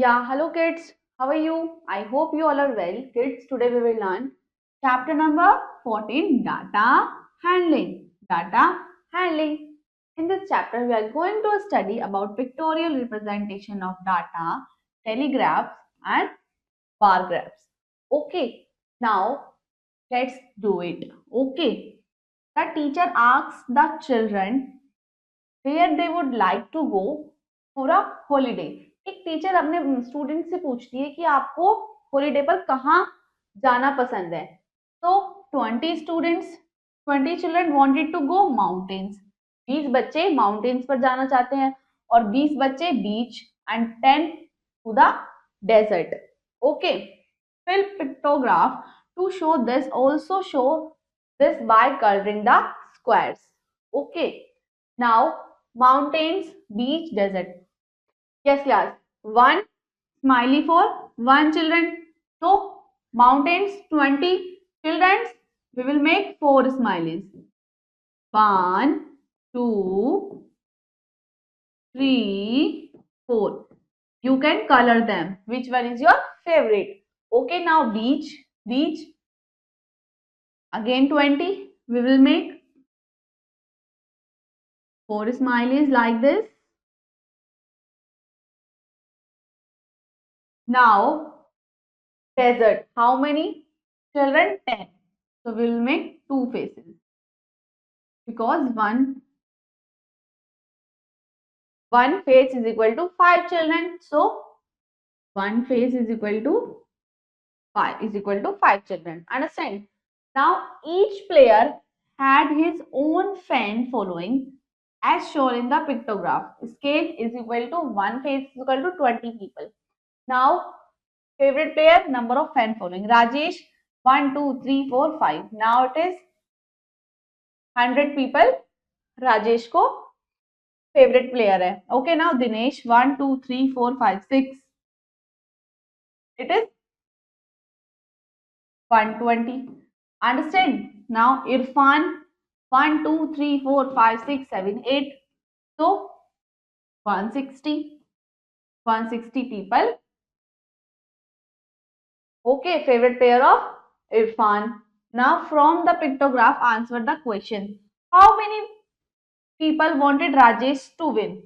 Yeah, hello kids. How are you? I hope you all are well. Kids, today we will learn chapter number 14, data handling. Data handling. In this chapter, we are going to study about pictorial representation of data, telegraphs and bar graphs. Okay, now let's do it. Okay. The teacher asks the children where they would like to go for a holiday. एक teacher अपने student से पूछती है कि आपको holiday पर कहाँ जाना पसंद है. तो 20 children wanted to go mountains. 20 बच्चे माउंटेन्स पर जाना चाहते हैं और 20 बच्चे beach and 10 to the desert. Okay, fill pictograph to show this. Also show this by coloring the squares. Okay, now mountains, beach, desert. Yes, class. One smiley for one children. So mountains 20 children. We will make 4 smileys. 1, 2, 3, 4. You can color them. Which one is your favorite? Okay, now beach. Beach. Again 20. We will make 4 smileys like this. Now desert. How many children? 10. So we will make 2 faces because one face is equal to 5 children. So one face is equal to 5 children. Understand? Now each player had his own fan following as shown in the pictograph. Scale is equal to one face is equal to 20 people. Now favorite player, number of fan following. Rajesh 1, 2, 3, 4, 5. Now it is 100 people. Rajesh को favourite player है. Okay, now Dinesh 1, 2, 3, 4, 5, 6. It is 120. Understand? Now Irfan 1, 2, 3, 4, 5, 6, 7, 8. So 160 people. Okay, favorite player of Irfan. Now from the pictograph answer the question. How many people wanted Rajesh to win?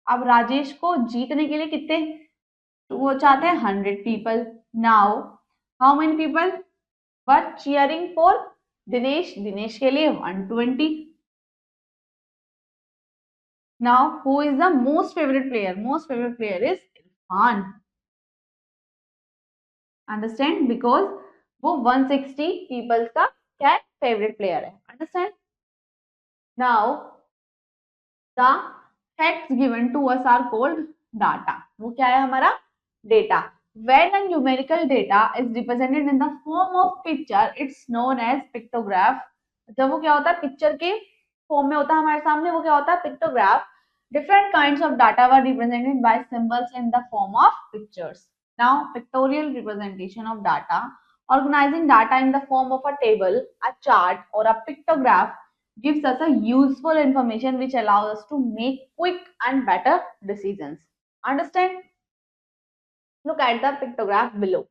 अब राजेश को जीतने के लिए कितने वो चाहते हैं? 100 people. Now how many people were cheering for Dinesh? Dinesh के लिए 120. Now who is the most favorite player? Most favorite player is Irfan. Understand? Because वो 160 people का क्या है? Favorite player है. Understand? Now the facts given to us are called data. वो क्या है हमारा? Data. When a numerical data is represented in the form of picture, it's known as pictograph. जब वो क्या होता है पिक्चर के फॉर्म में होता है हमारे सामने, वो क्या होता है? Pictograph. Different kinds of data were represented by symbols in the form of pictures. Now, pictorial representation of data, organizing data in the form of a table, a chart, or a pictograph gives us a useful information which allows us to make quick and better decisions. Understand? Look at the pictograph below.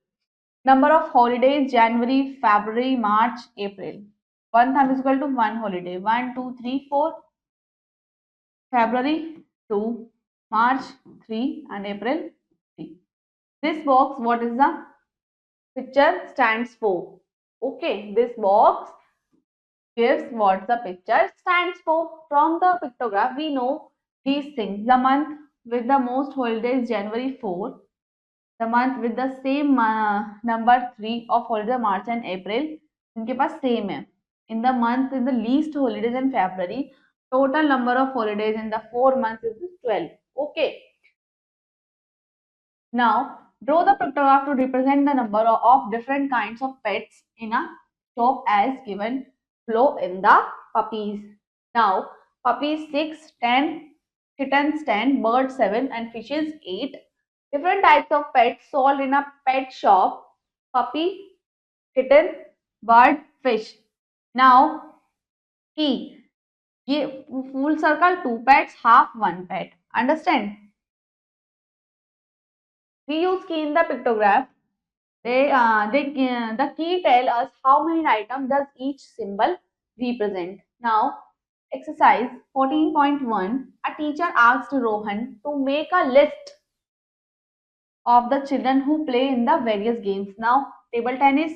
Number of holidays: January, February, March, April. One time is equal to one holiday. 1, 2, 3, 4. February 2, March 3, and April 3. This box, what is the picture stands for? Okay, this box gives what the picture stands for. From the pictograph, we know these things. The month with the most holidays, January 4. The month with the same number 3 of holiday, March and April. इनके पास same है. In the month with the least holidays in February, total number of holidays in the 4 months is 12. Okay. Now draw the pictograph to represent the number of different kinds of pets in a shop as given below in the puppies. Now puppies 6, 10, kittens 10, birds 7 and fishes 8. Different types of pets sold in a pet shop: puppy, kitten, bird, fish. Now key. ये full circle 2 pets, half 1 pet. Understand? We use key in the pictograph. The key tell us how many items does each symbol represent. Now, exercise 14.1. A teacher asked Rohan to make a list of the children who play in the various games. Now, table tennis,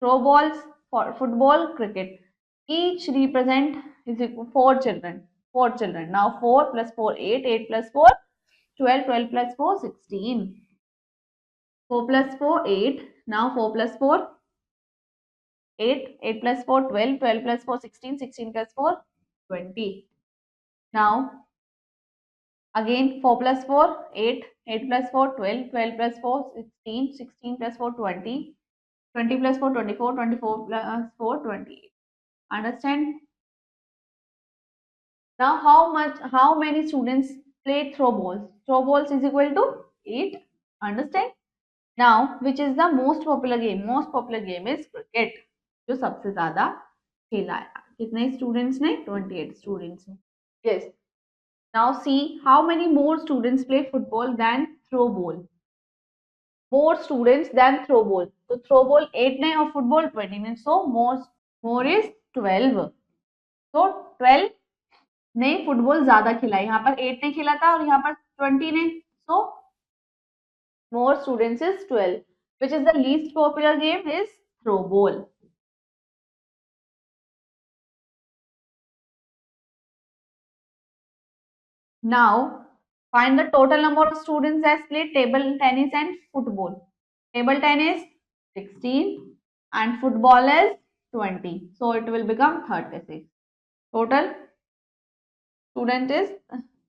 throw balls, for football, cricket. Each represent is equal 4 children. 4 children. Now, 4 plus 4, 8. 8 plus 4, 12. 12 plus 4, 16. 4 plus 4, 8. Now, 4 plus 4, 8, 8 plus 4, 12, 12 plus 4, 16, 16 plus 4, 20. Now, again 4 plus 4, 8, 8 plus 4, 12, 12 plus 4, 16, 16 plus 4, 20, 20 plus 4, 24, 24 plus 4, 28. Understand? Now, how many students play throw balls? Throw balls is equal to 8. Understand? Now, which is the most popular game? Most popular game is cricket. जो सबसे ज़्यादा खेला है. कितने students ने? 28 students ने. Yes. Now see how many more students play football than throw ball. More students than throw ball. So throw ball 8 ने और football 20 ने. So more is 12. So 12 ने football ज़्यादा खेला है. यहाँ पर 8 ने खेला था और यहाँ पर 20 ने. So more students is 12. Which is the least popular game is throw ball. Now, find the total number of students that play table tennis and football. Table tennis 16 and football is 20. So, it will become 36. Total student is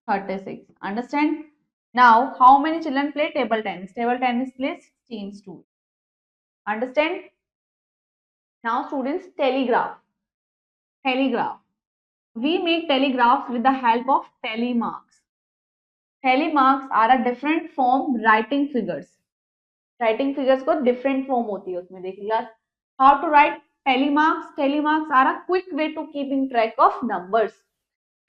36. Understand? Now, how many children play table tennis? Table tennis plays 16 students. Understand? Now, students, telegraph. Telegraph. We make telegraphs with the help of telemarks. Telemarks are a different form writing figures. Writing figures को different form होती है उसमें देखिएगा. How to write telemarks? Telemarks are a quick way to keeping track of numbers.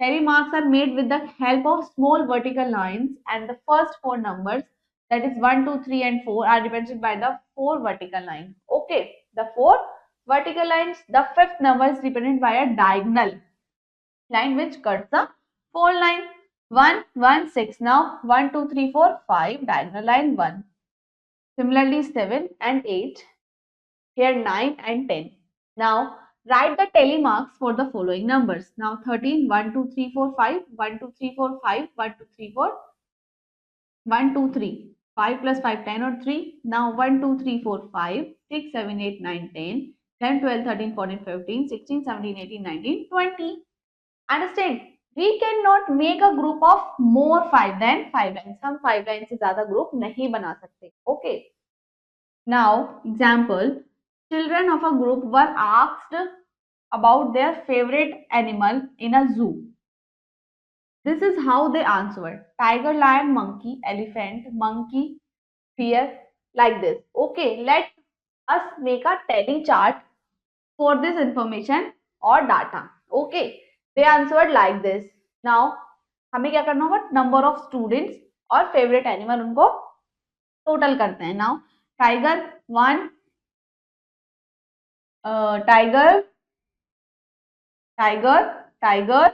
Telemarks are made with the help of small vertical lines, and the first 4 numbers, that is 1, 2, 3 and 4, are represented by the 4 vertical lines. Okay, the 4 vertical lines. The fifth number is represented by a diagonal line which cuts the 4 line. 1, 1, 6. Now 1, 2, 3, 4, 5, diagonal line 1. Similarly 7 and 8. Here 9 and 10. Now write the telemarks for the following numbers. Now 13, 1, 2, 3, 4, 5, 1, 2, 3, 4, 5, 1, 2, 3, 4, 1, 2, 3. 5 plus 5, 10 or 3. Now 1, 2, 3, 4, 5, 6, 7, 8, 9, 10, 11, 12, 13, 14, 15, 16, 17, 18, 19, 20. Understand? We cannot make a group of more 5 than 5 lines. हम 5 lines से ज़्यादा group नहीं बना सकते. Okay. Now, example. Children of a group were asked about their favorite animal in a zoo. This is how they answered. Tiger, lion, monkey, elephant, monkey, deer, like this. Okay, let us make a tally chart for this information or data. Okay, they answered like this. Now, हमें क्या करना होगा? Number of students और favorite animal उनको total करते हैं. Now, tiger 1, tiger, tiger, tiger,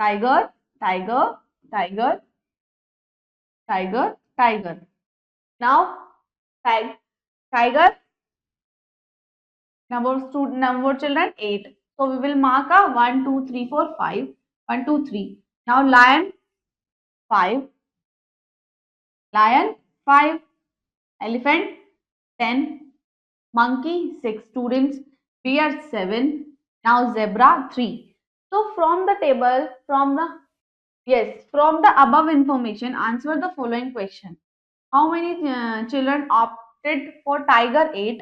tiger, tiger, tiger, tiger, tiger. Now, tiger, number of children 8. So we will mark a 1, 2, 3, 4, 5. 1, 2, 3. Now lion 5. Lion 5. Elephant 10. Monkey 6 students. Deer 7. Now zebra 3. So from the table, from the above information, answer the following question. How many children opted for tiger 8?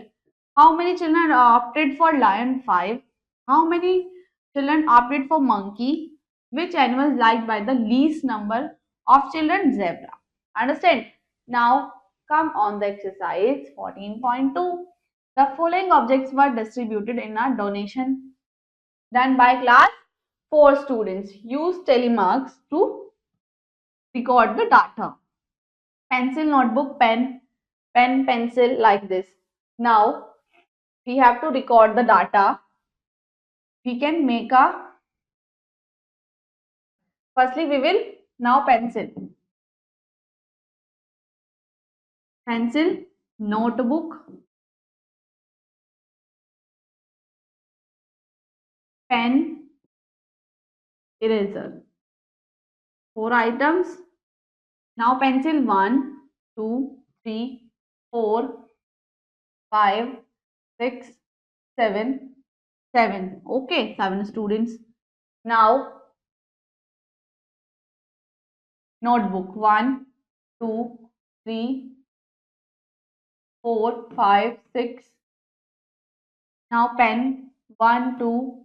How many children opted for lion 5? How many children opted for monkey? Which animal is liked by the least number of children? Zebra. Understand? Now come on the exercise 14.2. The following objects were distributed in a donation done by class 4 students. Use telemarks to record the data. Pencil, notebook, pen, pen, pencil, like this. Now we have to record the data. We can make a, firstly we will now pencil, notebook, pen, eraser. 4 items. Now pencil 1, 2, 3, 4, 5, 6, 7, 7. Okay, 7 students. Now notebook 1, 2, 3, 4, 5, 6. Now pen 1, 2,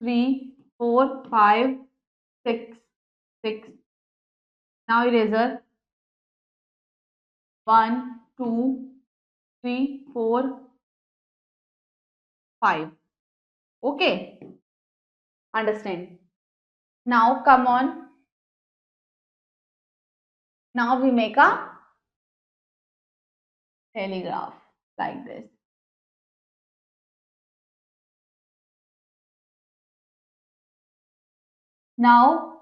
3, 4, 5, 6, 6. Now eraser 1, 2, 3, 4, 5. Okay, understand. Now come on. Now we make a telegraph like this. Now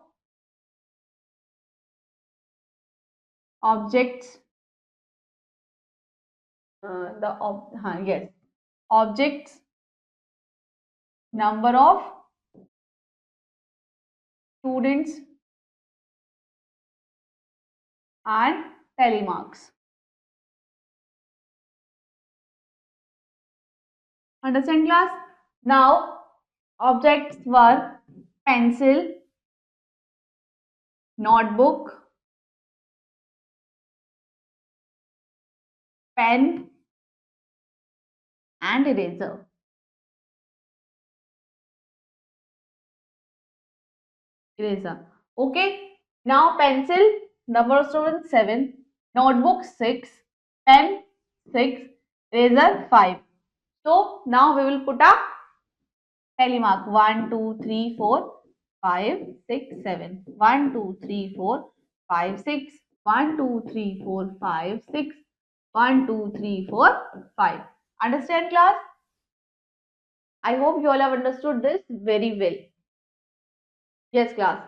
objects, yes, objects, number of students and telemarks. Understand class? Now objects were pencil, notebook, pen and eraser. Eraser. Okay. Now pencil, number of students 7, notebook 6, pen 6, eraser 5. So now we will put a telemark 1, 2, 3, 4, 5, 6, 7. 1, 2, 3, 4, 5, 6. 1, 2, 3, 4, 5, 6. 1, 2, 3, 4, 5. Understand class? I hope you all have understood this very well. Yes class.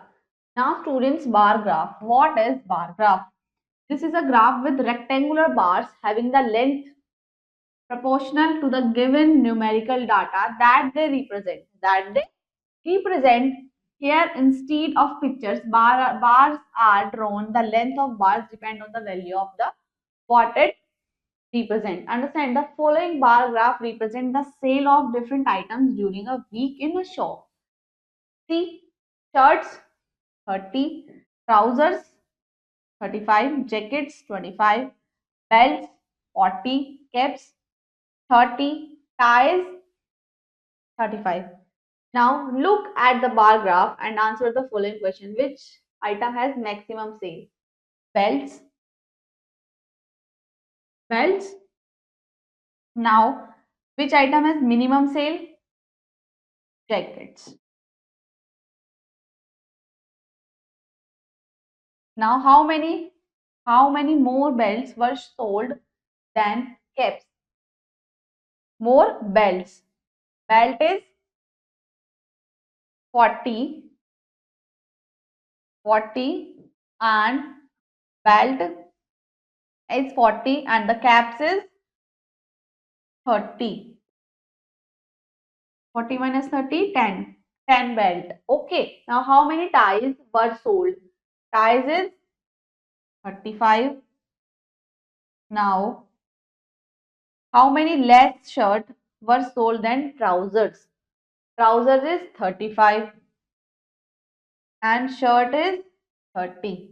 Now students, bar graph. What is bar graph? This is a graph with rectangular bars having the length proportional to the given numerical data that they represent. Here instead of pictures, bars are drawn. The length of bars depend on the value of the what it represent. Understand, the following bar graph represent the sale of different items during a week in a shop. See, shirts 30, trousers 35, jackets 25, belts 40, caps 30, ties 35. Now look at the bar graph and answer the following question. Which item has maximum sale? Belts. Belts. Now which item has minimum sale? Jackets. Now how many more belts were sold than caps? More belts. Belt is 40, 40 and belt is 40 and the caps is 30. 40 minus 30, 10. 10 belt. Okay. Now how many ties were sold? Ties is 35. Now how many less shirt were sold than trousers? Trousers is 35 and shirt is 30.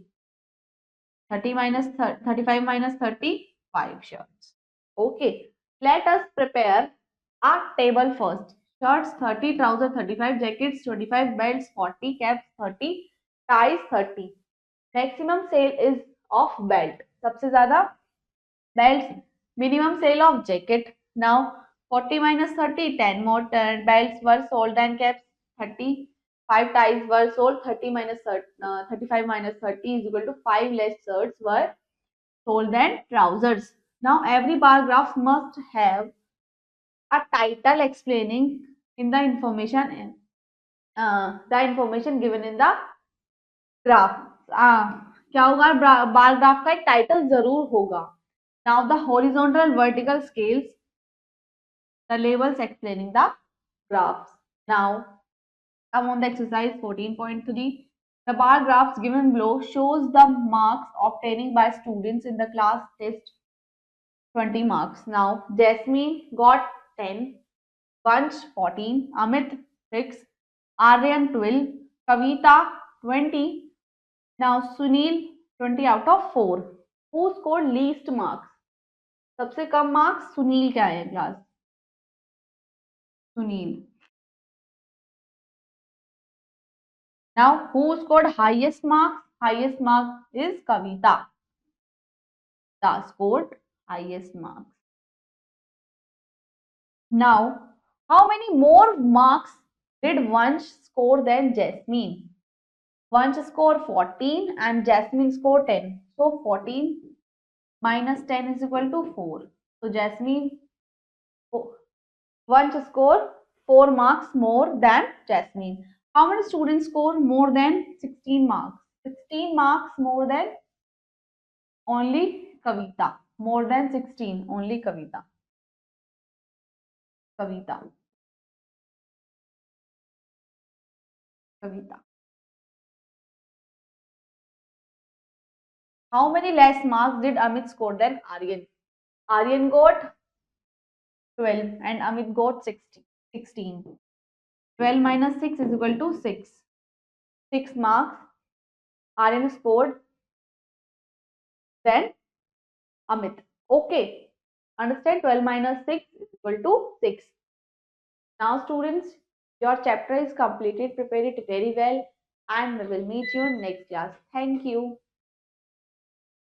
30 minus 35 minus 30, 5 shirts. Okay. Let us prepare a table first. Shirts 30, trousers 35, jackets 25, belts 40, caps 30, ties 30. Maximum sale is of belt. सबसे ज़्यादा belts. Minimum sale of jacket. Now 40 minus 30, 10 more belts were sold and caps 30. 5 ties were sold, 30 minus 30, 35 minus 30 is equal to 5 less shirts were sold than trousers. Now every bar graph must have a title explaining in the information given in the graph. क्या होगा, bar graph का एक title जरूर होगा. Now the horizontal vertical scales, the labels explaining the graphs. Now come on the exercise 14.3. The bar graphs given below shows the marks obtaining by students in the class test 20 marks. Now Jasmine got 10, Vansh 14, Amit 6, Aryan 12, Kavita 20. Now Sunil 20 out of 4. Who scored least marks? सबसे कम marks Sunil के आए class. Sunil. Now who scored highest marks? Highest mark is Kavita. The scored highest marks. Now how many more marks did Vansh score than Jasmine? Vansh scored 14 and Jasmine scored 10. So 14 minus 10 is equal to 4. So Vansh scored 4 marks more than Jasmine. How many students score more than 16 marks? 16 marks more than only Kavita. More than 16, only Kavita. Kavita. Kavita. How many less marks did Amit score than Aryan? Aryan got 12 and Amit got 16. 12 minus 6 is equal to 6. 6 marks Aryan scored than Amit. Okay. Understand? 12 minus 6 is equal to 6. Now students, your chapter is completed. Prepare it very well and we will meet you in next class. Thank you.